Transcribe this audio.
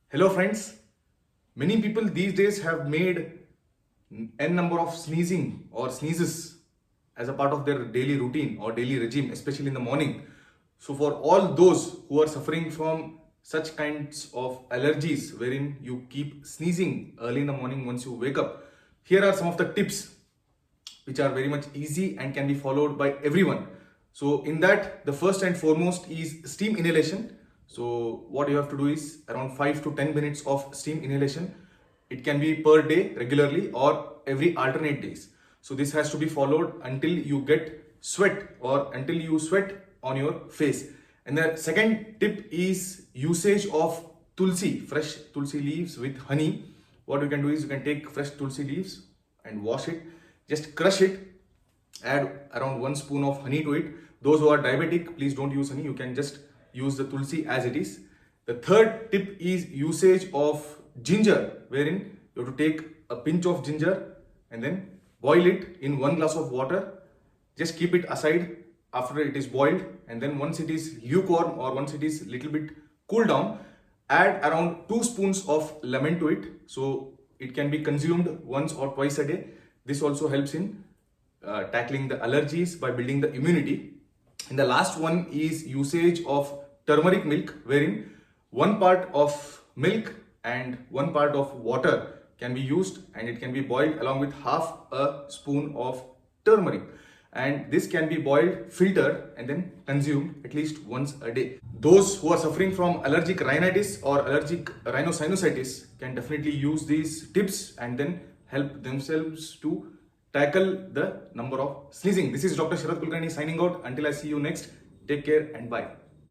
Hello friends, many people these days have made n number of sneezing or sneezes as a part of their daily routine or daily regime, especially in the morning. So for all those who are suffering from such kinds of allergies wherein you keep sneezing early in the morning once you wake up, here are some of the tips which are very much easy and can be followed by everyone. So in that, the first and foremost is steam inhalation. So what you have to do is around 5 to 10 minutes of steam inhalation. It can be per day regularly or every alternate days. So this has to be followed until you get sweat or until you sweat on your face. And the second tip is usage of tulsi, fresh tulsi leaves with honey. What you can do is you can take fresh tulsi leaves and wash it, just crush it, add around 1 spoon of honey to it. Those who are diabetic, please don't use honey, you can just use the tulsi as it is. The third tip is usage of ginger, wherein you have to take a pinch of ginger and then boil it in 1 glass of water. Just keep it aside after it is boiled, and then once it is lukewarm or once it is little bit cool down, add around 2 spoons of lemon to it. So it can be consumed once or twice a day. This also helps in tackling the allergies by building the immunity. And the last one is usage of turmeric milk, wherein 1 part of milk and 1 part of water can be used, and it can be boiled along with half a spoon of turmeric. And this can be boiled, filtered, and then consumed at least once a day. Those who are suffering from allergic rhinitis or allergic rhinosinusitis can definitely use these tips and then help themselves to tackle the number of sneezing. This is Dr. Sharad Kulkarni signing out. Until I see you next, take care and bye.